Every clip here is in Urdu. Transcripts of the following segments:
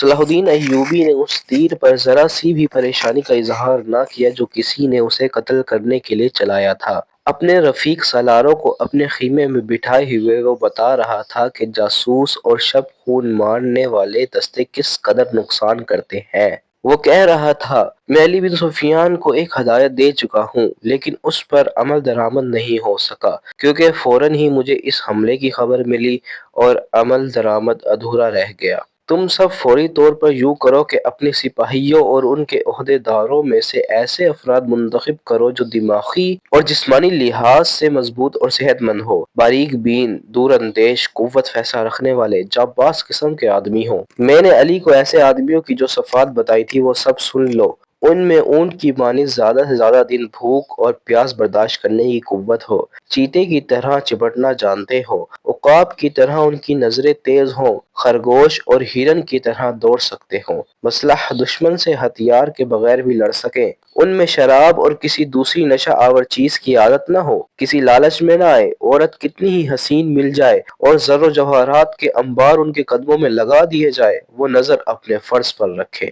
صلاح الدین ایوبی نے اس تیر پر ذرا سی بھی پریشانی کا اظہار نہ کیا جو کسی نے اسے قتل کرنے کے لیے چلایا تھا۔ اپنے رفیق سالاروں کو اپنے خیمے میں بٹھائے ہوئے وہ بتا رہا تھا کہ جاسوس اور شب خون مارنے والے دستے کس قدر نقصان کرتے ہیں۔ وہ کہہ رہا تھا، میں علی بن سفیان کو ایک ہدایت دے چکا ہوں لیکن اس پر عمل درآمد نہیں ہو سکا کیونکہ فوراً ہی مجھے اس حملے کی خبر ملی اور عمل درآمد ادھورا رہ گیا۔ تم سب فوری طور پر یوں کرو کہ اپنے سپاہیوں اور ان کے عہدے داروں میں سے ایسے افراد منتخب کرو جو دماغی اور جسمانی لحاظ سے مضبوط اور صحت مند ہو، باریک بین، دور اندیش، قوت فیصلہ رکھنے والے، جانباز قسم کے آدمی ہوں۔ میں نے علی کو ایسے آدمیوں کی جو صفات بتائی تھی وہ سب سن لو۔ ان میں اونٹ کی مانند زیادہ سے زیادہ دن بھوک اور پیاس برداشت کرنے کی قوت ہو، چیتے کی طرح چپٹنا جانتے ہو، عقاب کی طرح ان کی نظریں تیز ہوں، خرگوش اور ہرن کی طرح دوڑ سکتے ہوں، مسلح دشمن سے ہتھیار کے بغیر بھی لڑ سکیں، ان میں شراب اور کسی دوسری نشہ آور چیز کی عادت نہ ہو، کسی لالچ میں نہ آئے، عورت کتنی ہی حسین مل جائے اور زر و جواہرات کے انبار ان کے قدموں میں لگا دیے جائے، وہ نظر اپنے فرض پر رکھے۔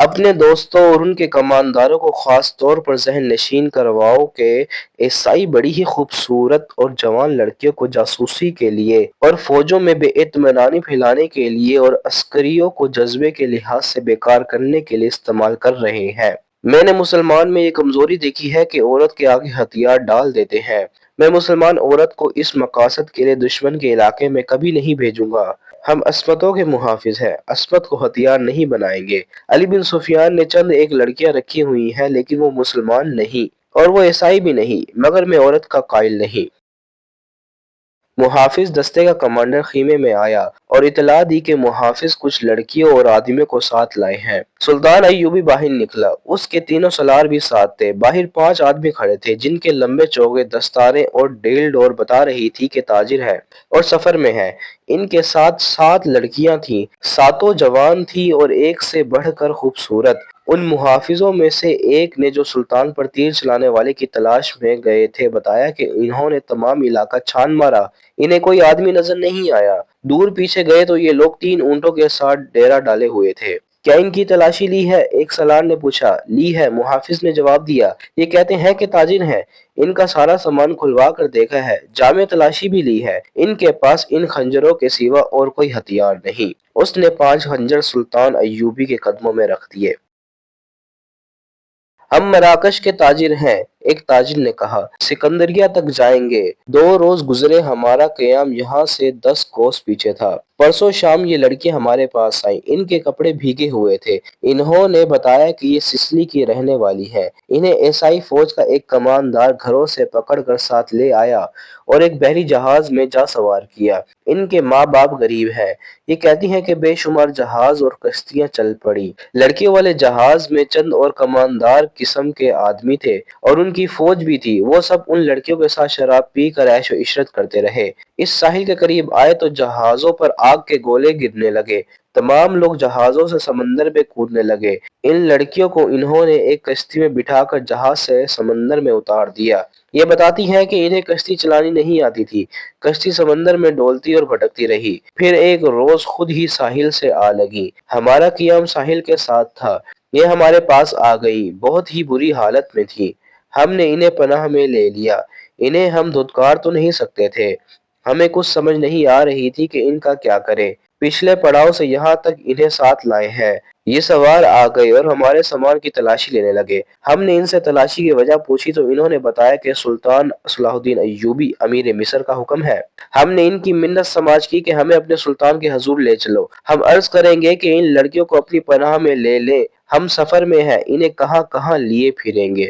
اپنے دوستوں اور ان کے کمانداروں کو خاص طور پر ذہن نشین کرواؤ کہ عیسائی بڑی ہی خوبصورت اور جوان لڑکیوں کو جاسوسی کے لیے اور فوجوں میں بے اطمینانی پھیلانے کے لیے اور عسکریوں کو جذبے کے لحاظ سے بیکار کرنے کے لیے استعمال کر رہے ہیں۔ میں نے مسلمان میں یہ کمزوری دیکھی ہے کہ عورت کے آگے ہتھیار ڈال دیتے ہیں۔ میں مسلمان عورت کو اس مقاصد کے لیے دشمن کے علاقے میں کبھی نہیں بھیجوں گا۔ ہم عصمتوں کے محافظ ہیں، عصمت کو ہتھیار نہیں بنائیں گے۔ علی بن سفیان نے چند ایک لڑکیاں رکھی ہوئی ہیں لیکن وہ مسلمان نہیں اور وہ عیسائی بھی نہیں، مگر میں عورت کا قائل نہیں۔ محافظ دستے کا کمانڈر خیمے میں آیا اور اطلاع دی کہ محافظ کچھ لڑکیوں اور آدمیوں کو ساتھ لائے ہیں۔ سلطان ایوبی باہر نکلا، اس کے تینوں سالار بھی ساتھ تھے۔ باہر 5 آدمی کھڑے تھے جن کے لمبے چوگے دستاریں اور ڈیل ڈور بتا رہی تھی کہ تاجر ہے اور سفر میں ہے۔ ان کے ساتھ 7 لڑکیاں تھیں، ساتوں جوان تھیں اور ایک سے بڑھ کر خوبصورت۔ ان محافظوں میں سے ایک نے جو سلطان پر تیر چلانے والے کی تلاش میں گئے تھے بتایا کہ انہوں نے تمام علاقہ چھان مارا، انہیں کوئی آدمی نظر نہیں آیا۔ دور پیچھے گئے تو یہ لوگ 3 اونٹوں کے ساتھ ڈیرا ڈالے ہوئے تھے۔ کیا ان کی تلاشی لی ہے؟ ایک سالار نے پوچھا۔ لی ہے، محافظ نے جواب دیا۔ یہ کہتے ہیں کہ تاجر ہیں، ان کا سارا سامان کھلوا کر دیکھا ہے، جامع تلاشی بھی لی ہے، ان کے پاس ان خنجروں کے سوا اور کوئی ہتھیار نہیں۔ اس نے 5 خنجر سلطان ایوبی کے قدموں میں رکھ دیے۔ ہم مراکش کے تاجر ہیں، ایک تاجر نے کہا، سکندریہ تک جائیں گے۔ 2 روز گزرے، ہمارا قیام یہاں سے 10 کوس پیچھے تھا۔ پرسوں شام یہ لڑکیاں ہمارے پاس آئیں، ان کے کپڑے بھیگے ہوئے تھے۔ انہوں نے بتایا کہ یہ سسلی کی رہنے والی ہیں۔ انہیں عیسائی فوج کا ایک کماندار گھروں سے پکڑ کر ساتھ لے آیا اور ایک بحری جہاز میں جا سوار کیا۔ ان کے ماں باپ غریب ہیں۔ یہ کہتی ہیں کہ بے شمار جہاز اور کشتیاں چل پڑی۔ لڑکیوں والے جہاز میں چند اور کماندار قسم کے آدمی تھے اور ان کی فوج بھی تھی۔ وہ سب ان لڑکیوں کے ساتھ شراب پی کر عیش و عشرت کرتے رہے۔ اس ساحل کے قریب آئے تو جہازوں پر آگ کے گولے گرنے لگے۔ تمام لوگ جہازوں سے سمندر میں کودنے لگے۔ ان لڑکیوں کو انہوں نے ایک کشتی میں بٹھا کر جہاز سے سمندر میں اتار دیا۔ یہ بتاتی ہیں کہ انہیں کشتی چلانی نہیں آتی تھی۔ کشتی سمندر میں ڈولتی اور بھٹکتی رہی، پھر ایک روز خود ہی ساحل سے آ لگی۔ ہمارا قیام ساحل کے ساتھ تھا۔ یہ ہمارے پاس آ گئی، بہت ہی بری حالت میں تھی۔ ہم نے انہیں پناہ میں لے لیا۔ انہیں ہم دھتکار تو نہیں سکتے تھے۔ ہمیں کچھ سمجھ نہیں آ رہی تھی کہ ان کا کیا کریں۔ پچھلے پڑاؤ سے یہاں تک انہیں ساتھ لائے ہیں۔ یہ سوار آ گئے اور ہمارے سامان کی تلاشی لینے لگے۔ ہم نے ان سے تلاشی کی وجہ پوچھی تو انہوں نے بتایا کہ سلطان صلاح الدین ایوبی امیر مصر کا حکم ہے۔ ہم نے ان کی منت سماج کی کہ ہمیں اپنے سلطان کے حضور لے چلو۔ ہم عرض کریں گے کہ ان لڑکیوں کو اپنی پناہ میں لے لیں۔ ہم سفر میں ہیں، انہیں کہاں کہاں لیے پھریں گے۔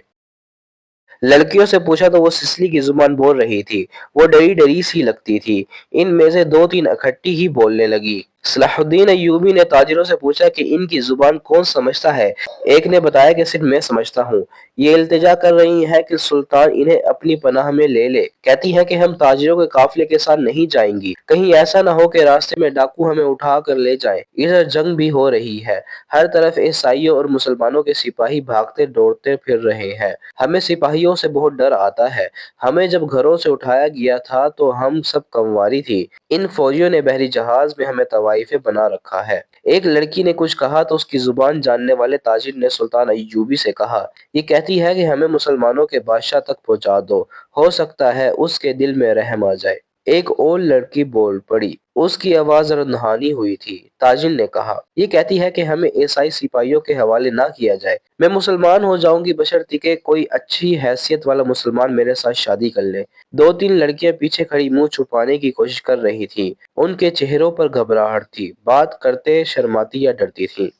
لڑکیوں سے پوچھا تو وہ سسلی کی زبان بول رہی تھی۔ وہ ڈری ڈری سی لگتی تھی۔ ان میں سے 2-3 اکٹھی ہی بولنے لگی۔ صلاح الدین ایوبی نے تاجروں سے پوچھا کہ ان کی زبان کون سمجھتا ہے؟ ایک نے بتایا کہ صرف میں سمجھتا ہوں۔ یہ التجا کر رہی ہے کہ سلطان انہیں اپنی پناہ میں لے لے۔ کہتی ہیں کہ ہم تاجروں کے قافلے کے ساتھ نہیں جائیں گی، کہیں ایسا نہ ہو کہ راستے میں ڈاکو ہمیں اٹھا کر لے جائیں۔ ادھر جنگ بھی ہو رہی ہے، ہر طرف عیسائیوں اور مسلمانوں کے سپاہی بھاگتے دوڑتے پھر رہے ہیں۔ ہمیں سپاہیوں سے بہت ڈر آتا ہے۔ ہمیں جب گھروں سے اٹھایا گیا تھا تو ہم سب کنواری تھی۔ ان فوجیوں نے بحری جہاز میں ہمیں طوائف طائفے بنا رکھا ہے۔ ایک لڑکی نے کچھ کہا تو اس کی زبان جاننے والے تاجر نے سلطان ایوبی سے کہا، یہ کہتی ہے کہ ہمیں مسلمانوں کے بادشاہ تک پہنچا دو، ہو سکتا ہے اس کے دل میں رحم آ جائے۔ ایک اور لڑکی بول پڑی، اس کی آواز رنہانی ہوئی تھی۔ تاجر نے کہا، یہ کہتی ہے کہ ہمیں عیسائی سپاہیوں کے حوالے نہ کیا جائے، میں مسلمان ہو جاؤں گی بشرطیکہ کہ کوئی اچھی حیثیت والا مسلمان میرے ساتھ شادی کر لے۔ دو تین لڑکیاں پیچھے کھڑی منہ چھپانے کی کوشش کر رہی تھیں، ان کے چہروں پر گھبراہٹ تھی، بات کرتے شرماتی یا ڈرتی تھیں۔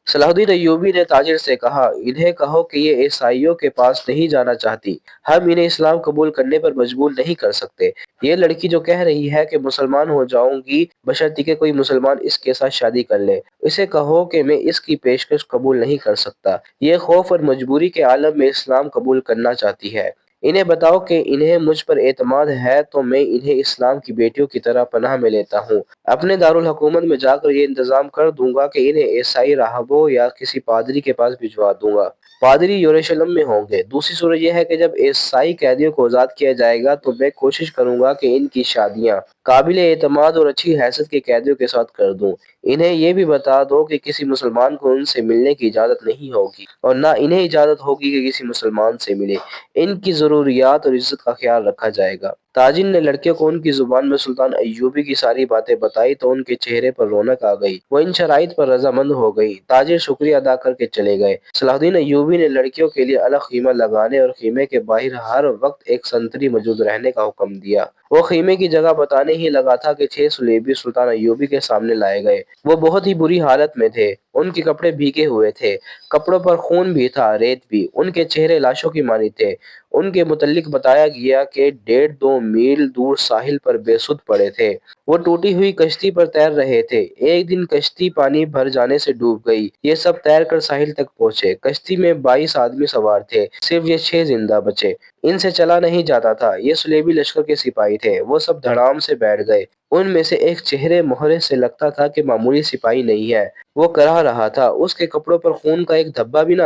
صلاح الدین ایوبی نے تاجر سے کہا، انہیں کہو کہ یہ عیسائیوں کے پاس نہیں جانا چاہتی، ہم انہیں اسلام قبول کرنے پر مجبور نہیں کر سکتے۔ یہ لڑکی جو کہہ رہی ہے کہ مسلمان ہو جاؤں گی بشرطیکہ کوئی مسلمان اس کے ساتھ شادی کر لے، اسے کہو کہ میں اس کی پیشکش قبول نہیں کر سکتا۔ یہ خوف اور مجبوری کے عالم میں اسلام قبول کرنا چاہتی ہے۔ انہیں بتاؤ کہ انہیں مجھ پر اعتماد ہے تو میں انہیں اسلام کی بیٹیوں کی طرح پناہ میں لیتا ہوں۔ اپنے دارالحکومت میں جا کر یہ انتظام کر دوں گا کہ انہیں عیسائی راہبوں یا کسی پادری کے پاس بھجوا دوں گا۔ پادری یروشلم میں ہوں گے۔ دوسری صورت یہ ہے کہ جب عیسائی قیدیوں کو آزاد کیا جائے گا تو میں کوشش کروں گا کہ ان کی شادیاں قابل اعتماد اور اچھی حیثیت کے قیدیوں کے ساتھ کر دوں۔ انہیں یہ بھی بتا دو کہ کسی مسلمان کو ان سے ملنے کی اجازت نہیں ہوگی اور نہ انہیں اجازت ہوگی کہ کسی مسلمان سے ملے۔ ان کی ضروریات اور عزت کا خیال رکھا جائے گا۔ تاجر نے لڑکیوں کو ان کی زبان میں سلطان ایوبی کی ساری باتیں بتائی تو ان کے چہرے پر رونق آ گئی، وہ ان شرائط پر رضامند ہو گئی۔ تاجر شکریہ ادا کر کے چلے گئے۔ صلاح الدین ایوبی نے لڑکیوں کے لیے الگ خیمہ لگانے اور خیمے کے باہر ہر وقت ایک سنتری موجود رہنے کا حکم دیا۔ وہ خیمے کی جگہ بتانے ہی لگا تھا کہ 6 سلیبی سلطان ایوبی کے سامنے لائے گئے۔ وہ بہت ہی بری حالت میں تھے، ان کے کپڑے بھیگے ہوئے تھے، کپڑوں پر خون بھی تھا، ریت بھی، ان کے چہرے لاشوں کی مانند تھے۔ ان کے متعلق بتایا گیا کہ 1.5-2 میل دور ساحل پر بے سدھ پڑے تھے۔ وہ ٹوٹی ہوئی کشتی پر تیر رہے تھے۔ ایک دن کشتی پانی بھر جانے سے ڈوب گئی۔ یہ سب تیر کر ساحل تک پہنچے۔ کشتی میں 22 آدمی سوار تھے، صرف یہ 6 زندہ بچے۔ ان سے چلا نہیں جاتا تھا۔ یہ سلیبی لشکر کے سپاہی تھے۔ وہ سب دھڑام سے بیٹھ گئے۔ ان میں سے ایک چہرے مہرے سے لگتا تھا کہ معمولی سپاہی نہیں ہے۔ وہ کہہ رہا تھا، اس کے کپڑوں پر خون کا ایک دھبا بھی نہ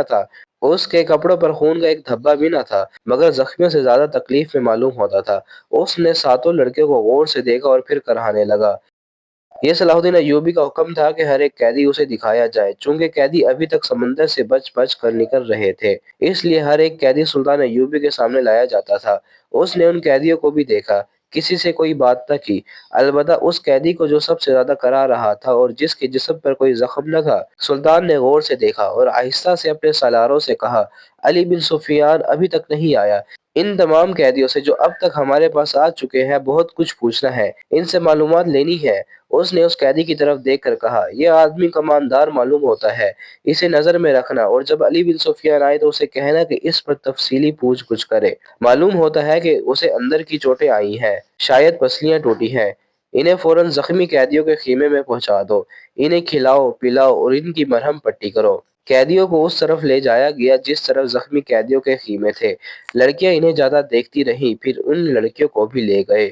تھا۔ مگر زخمیوں سے زیادہ تکلیف میں معلوم ہوتا تھا۔ اس نے 7 لڑکیوں کو غور سے دیکھا اور پھر کہانے لگا۔ یہ صلاح الدین ایوبی کا حکم تھا کہ ہر ایک قیدی اسے دکھایا جائے۔ چونکہ قیدی ابھی تک سمندر سے بچ بچ کر نکل رہے تھے، اس لیے ہر ایک قیدی سلطان ایوبی کے سامنے لایا جاتا تھا۔ اس نے ان قیدیوں کو بھی دیکھا، کسی سے کوئی بات نہ کی، البتہ اس قیدی کو جو سب سے زیادہ کرا رہا تھا اور جس کے جسم پر کوئی زخم نہ تھا، سلطان نے غور سے دیکھا اور آہستہ سے اپنے سالاروں سے کہا، علی بن سفیان ابھی تک نہیں آیا۔ ان تمام قیدیوں سے جو اب تک ہمارے پاس آ چکے ہیں بہت کچھ پوچھنا ہے، ان سے معلومات لینی ہے۔ اس نے اس قیدی کی طرف دیکھ کر کہا، یہ آدمی کماندار معلوم ہوتا ہے، اسے نظر میں رکھنا اور جب علی بن سفیان آئے تو اسے کہنا کہ اس پر تفصیلی پوچھ گچھ کرے۔ معلوم ہوتا ہے کہ اسے اندر کی چوٹیں آئی ہیں، شاید پسلیاں ٹوٹی ہیں۔ انہیں فوراً زخمی قیدیوں کے خیمے میں پہنچا دو، انہیں کھلاؤ پلاؤ اور ان کی مرہم پٹی کرو۔ قیدیوں کو اس طرف لے جایا گیا جس طرف زخمی قیدیوں کے خیمے تھے۔ لڑکیاں انہیں زیادہ دیکھتی رہیں، پھر ان لڑکیوں کو بھی لے گئے۔